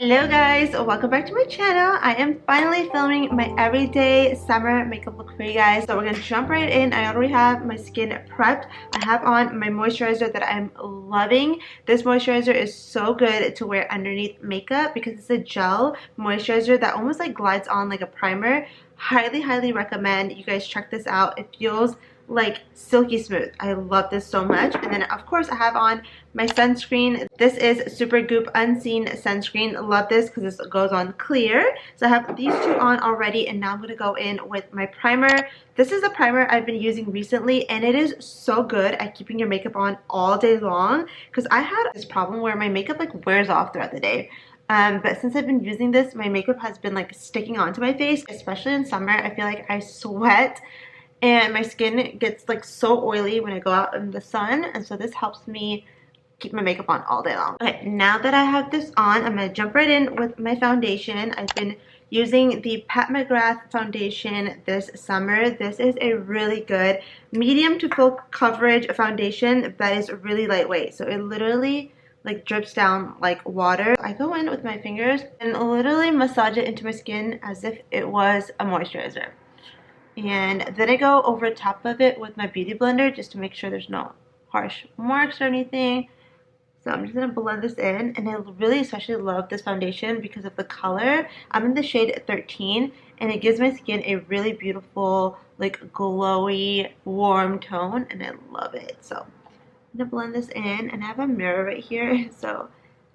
Hello guys, welcome back to my channel. I am finally filming my everyday summer makeup look for you guys. So we're gonna jump right in. I already have my skin prepped. I have on my moisturizer that I'm loving. This moisturizer is so good to wear underneath makeup because it's a gel moisturizer that almost like glides on like a primer. Highly recommend you guys check this out. It feels like silky smooth. I love this so much. And then of course I have on my sunscreen. This is Supergoop Unseen sunscreen. Love this because this goes on clear. So I have these two on already, and now I'm going to go in with my primer. This is a primer I've been using recently, and it is so good at keeping your makeup on all day long because I had this problem where my makeup like wears off throughout the day. But since I've been using this, my makeup has been like sticking onto my face, especially in summer. I feel like I sweat and my skin gets like so oily when I go out in the sun, and so this helps me keep my makeup on all day long. Okay, now that I have this on, I'm gonna jump right in with my foundation. I've been using the Mcgrath foundation this summer. This is a really good medium to full coverage foundation that is really lightweight. So it literally like drips down like water. I go in with my fingers and literally massage it into my skin as if it was a moisturizer. And then I go over top of it with my beauty blender just to make sure there's no harsh marks or anything. So I'm just going to blend this in, and I really especially love this foundation because of the color. I'm in the shade 13, and it gives my skin a really beautiful, like glowy, warm tone, and I love it. So I'm going to blend this in, and I have a mirror right here, so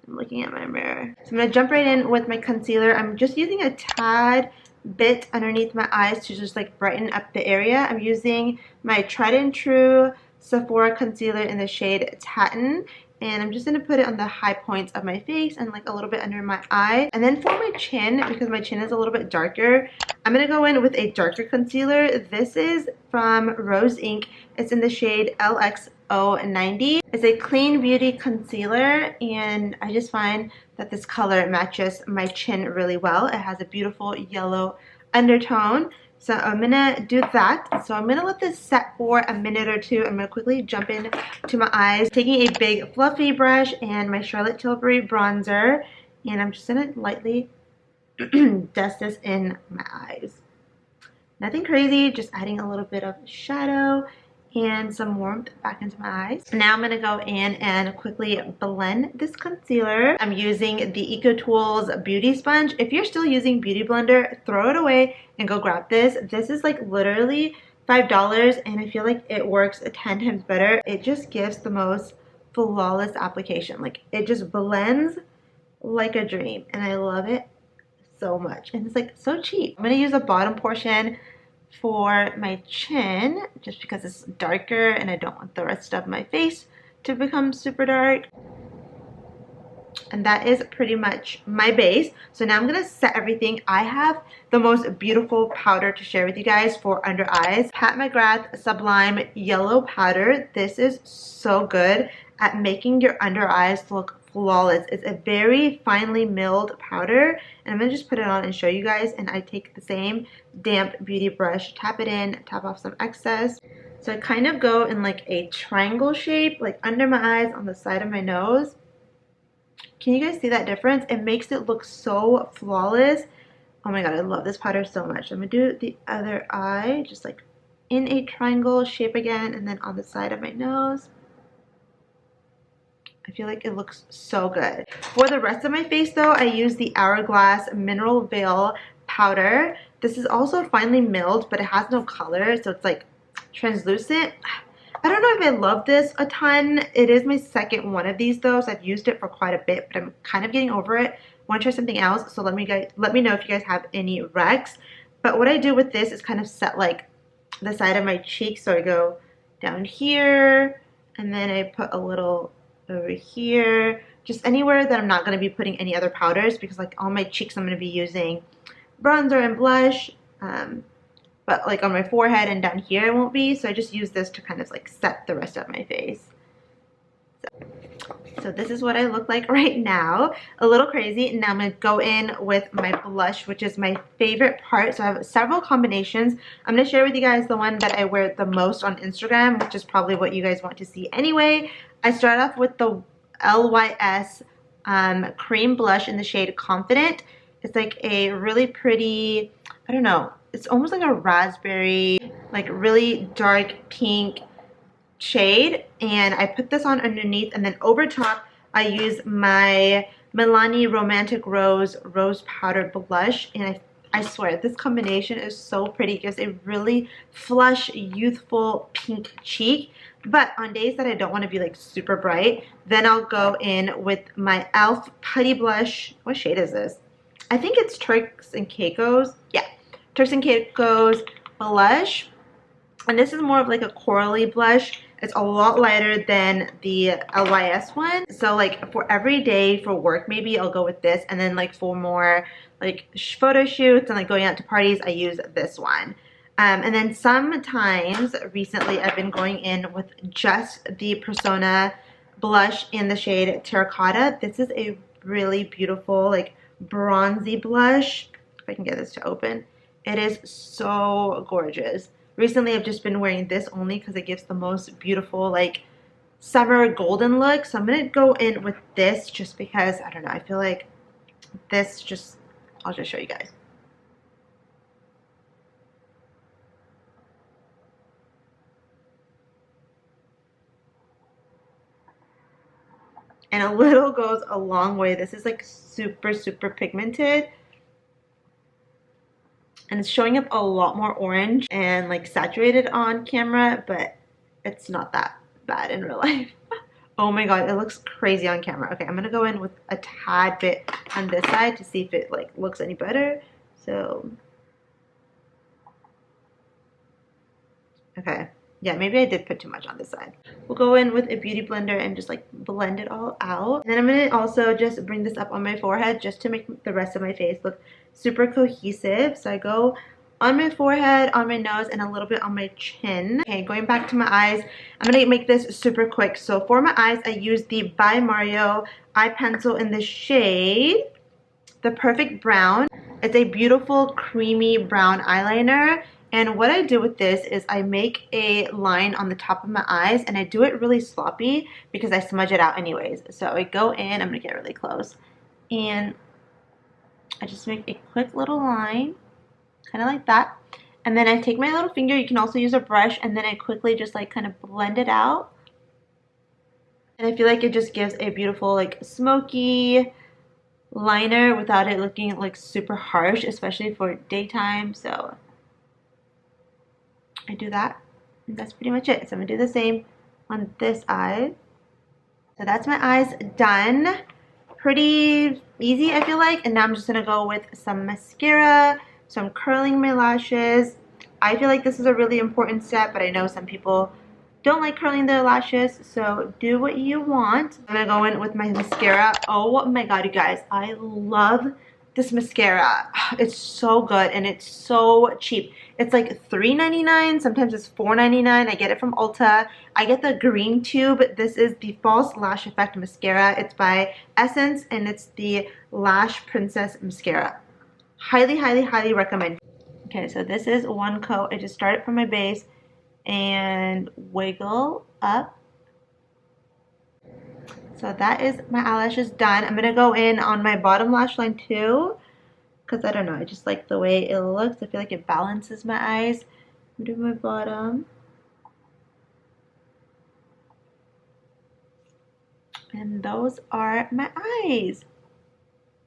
I'm looking at my mirror. So I'm going to jump right in with my concealer. I'm just using a tad bit underneath my eyes to just like brighten up the area. I'm using my tried and true Sephora concealer in the shade Tatin, and I'm just going to put it on the high points of my face and like a little bit under my eye. And then for my chin, because my chin is a little bit darker, I'm going to go in with a darker concealer. This is from Rose Inc. It's in the shade LX090. It's a clean beauty concealer, and I just find that this color matches my chin really well. It has a beautiful yellow undertone. So I'm gonna do that. So I'm gonna let this set for a minute or two. I'm gonna quickly jump in to my eyes, taking a big fluffy brush and my Charlotte Tilbury bronzer, and I'm just gonna lightly dust this in my eyes. Nothing crazy, just adding a little bit of shadow and some warmth back into my eyes. Now I'm gonna go in and quickly blend this concealer. I'm using the EcoTools Beauty Sponge. If you're still using Beauty Blender, throw it away and go grab this. This is like literally $5, and I feel like it works 10 times better. It just gives the most flawless application. Like it just blends like a dream, and I love it so much. And it's like so cheap. I'm gonna use the bottom portion for my chin just because it's darker and I don't want the rest of my face to become super dark. And that is pretty much my base. So now I'm gonna set everything. I have the most beautiful powder to share with you guys for under eyes. Mcgrath Sublime Yellow Powder. This is so good at making your under eyes look flawless. It's a very finely milled powder, and I'm gonna just put it on and show you guys. And I take the same damp beauty brush, tap it in, tap off some excess. So I kind of go in like a triangle shape, like under my eyes, on the side of my nose. Can you guys see that difference? It makes it look so flawless. Oh my god, I love this powder so much. I'm gonna do the other eye, just like in a triangle shape again, and then on the side of my nose. I feel like it looks so good. For the rest of my face though, I use the Hourglass Mineral Veil powder. This is also finely milled, but it has no color, so it's like translucent. I don't know if I love this a ton. It is my second one of these though, so I've used it for quite a bit, but I'm kind of getting over it. I want to try something else, so let me know if you guys have any recs. But what I do with this is kind of set like the side of my cheek, so I go down here, and then I put a little over here, just anywhere that I'm not going to be putting any other powders, because like on my cheeks I'm going to be using bronzer and blush, but like on my forehead and down here I won't be, so I just use this to kind of like set the rest of my face. So this is what I look like right now. A little crazy. Now I'm going to go in with my blush, which is my favorite part. So I have several combinations. I'm going to share with you guys the one that I wear the most on Instagram, which is probably what you guys want to see anyway. I start off with the LYS cream blush in the shade Confident. It's like a really pretty, I don't know, it's almost like a raspberry, like really dark pink shade. And I put this on underneath, and then over top I use my Milani Romantic Rose Powder Blush. And I swear, this combination is so pretty. It gives a really flush, youthful pink cheek. But on days that I don't want to be like super bright, then I'll go in with my e.l.f. Putty Blush. What shade is this? I think it's Turks and Caicos. Yeah, Turks and Caicos blush. And this is more of like a corally blush. It's a lot lighter than the LYS one. So like for every day for work, maybe I'll go with this. And then like for more like photo shoots and like going out to parties, I use this one. And then sometimes recently I've been going in with just the Persona blush in the shade Terracotta. This is a really beautiful like bronzy blush. If I can get this to open. It is so gorgeous. Recently I've just been wearing this only because it gives the most beautiful like summer golden look. So I'm going to go in with this just because, I don't know, I feel like this just, I'll just show you guys. And a little goes a long way. This is like super, super pigmented. And it's showing up a lot more orange and like saturated on camera, but it's not that bad in real life. Oh my god, it looks crazy on camera. Okay, I'm gonna go in with a tad bit on this side to see if it like looks any better. So, okay. Yeah, maybe I did put too much on this side. We'll go in with a beauty blender and just like blend it all out. And then I'm going to also just bring this up on my forehead just to make the rest of my face look super cohesive. So I go on my forehead, on my nose, and a little bit on my chin. Okay, going back to my eyes, I'm going to make this super quick. So for my eyes, I use the By Mario eye pencil in the shade The Perfect Brown. It's a beautiful creamy brown eyeliner. And what I do with this is I make a line on the top of my eyes, and I do it really sloppy because I smudge it out anyways. So I go in, I'm going to get really close, and I just make a quick little line, kind of like that. And then I take my little finger, you can also use a brush, and then I quickly just like kind of blend it out. And I feel like it just gives a beautiful like smoky liner without it looking like super harsh, especially for daytime. So I do that, and that's pretty much it. So I'm going to do the same on this eye. So that's my eyes done. Pretty easy, I feel like. And now I'm just going to go with some mascara. So I'm curling my lashes. I feel like this is a really important step, but I know some people don't like curling their lashes, so do what you want. I'm going to go in with my mascara. Oh my god, you guys. I love this mascara. It's so good and it's so cheap. It's like $3.99, sometimes it's $4.99. I get it from Ulta. I get the green tube. This is the False Lash Effect Mascara. It's by Essence and it's the Lash Princess Mascara. Highly, highly, highly recommend. Okay, so this is one coat. I just start it from my base and wiggle up. So that is my eyelashes done. I'm going to go in on my bottom lash line too, because I don't know, I just like the way it looks. I feel like it balances my eyes. I'm doing my bottom. And those are my eyes.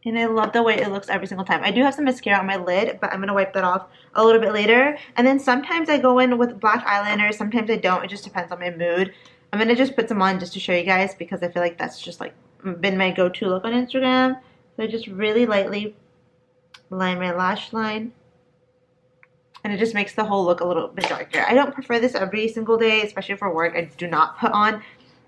And I love the way it looks every single time. I do have some mascara on my lid, but I'm going to wipe that off a little bit later. And then sometimes I go in with black eyeliner, sometimes I don't. It just depends on my mood. I'm going to just put some on just to show you guys because I feel like that's just like been my go-to look on Instagram. So I just really lightly line my lash line. And it just makes the whole look a little bit darker. I don't prefer this every single day, especially for work. I do not put on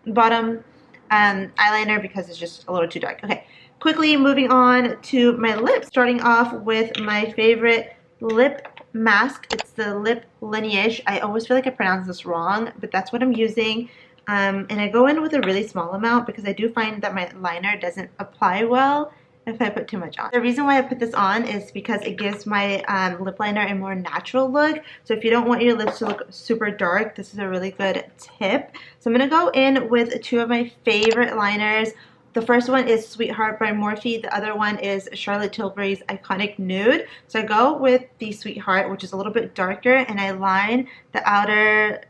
bottom eyeliner because it's just a little too dark. Okay, quickly moving on to my lips. Starting off with my favorite lip mask. It's the Lip Lineage. I always feel like I pronounce this wrong, but that's what I'm using. And I go in with a really small amount because I do find that my liner doesn't apply well if I put too much on. The reason why I put this on is because it gives my lip liner a more natural look. So if you don't want your lips to look super dark, this is a really good tip. So I'm going to go in with two of my favorite liners The first one is Sweetheart by Morphe. The other one is Charlotte Tilbury's Iconic Nude. So I go with the Sweetheart, which is a little bit darker, and I line the outer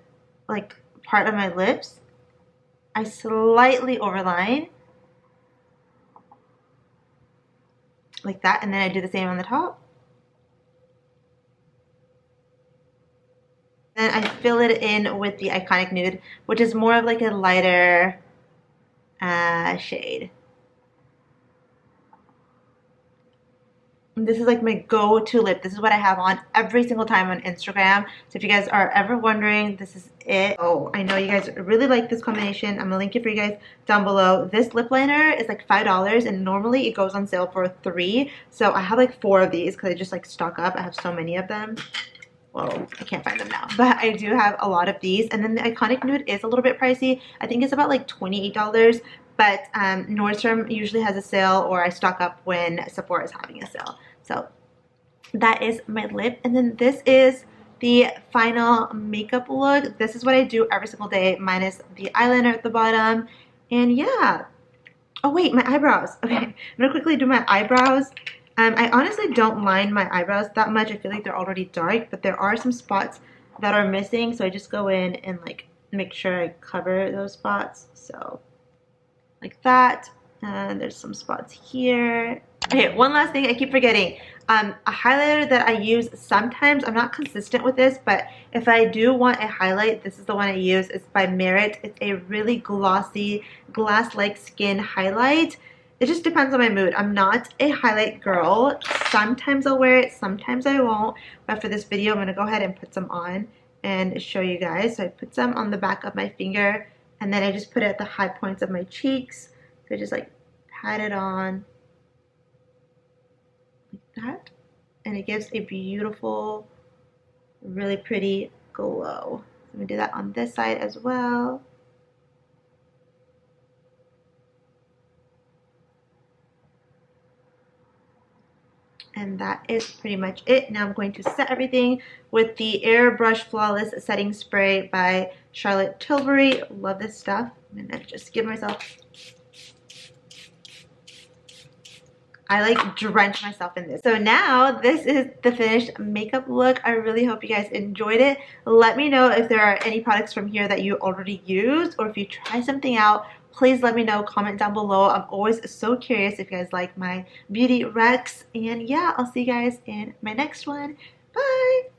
like part of my lips. I slightly overline like that, and then I do the same on the top. Then I fill it in with the Iconic Nude, which is more of like a lighter shade. And this is like my go-to lip. This is what I have on every single time on Instagram. So if you guys are ever wondering, this is it. Oh, I know you guys really like this combination. I'm gonna link it for you guys down below. This lip liner is like $5, and normally it goes on sale for $3. So I have like 4 of these because I just like stock up. I have so many of them. Well, I can't find them now, but I do have a lot of these. And then the Iconic Nude is a little bit pricey. I think it's about like $28, but Nordstrom usually has a sale, or I stock up when Sephora is having a sale. So that is my lip. And then this is the final makeup look. This is what I do every single day, minus the eyeliner at the bottom. And yeah. Oh wait, my eyebrows. Okay, I'm gonna quickly do my eyebrows. I honestly don't line my eyebrows that much. I feel like they're already dark, but there are some spots that are missing, so I just go in and like make sure I cover those spots. So like that. And there's some spots here. Okay, one last thing I keep forgetting. A highlighter that I use sometimes, I'm not consistent with this, but if I do want a highlight, this is the one I use. It's by Merit. It's a really glossy, glass-like skin highlight. It just depends on my mood. I'm not a highlight girl. Sometimes I'll wear it, sometimes I won't. But for this video, I'm going to go ahead and put some on and show you guys. So I put some on the back of my finger, and then I just put it at the high points of my cheeks. So I just like pat it on like that. And it gives a beautiful, really pretty glow. So I'm going to do that on this side as well. And that is pretty much it. Now I'm going to set everything with the Airbrush Flawless Setting Spray by Charlotte Tilbury. Love this stuff. I'm gonna just give myself, I like drench myself in this. So now this is the finished makeup look. I really hope you guys enjoyed it. Let me know if there are any products from here that you already used, or if you try something out. Please let me know, comment down below. I'm always so curious if you guys like my beauty recs. And yeah, I'll see you guys in my next one. Bye!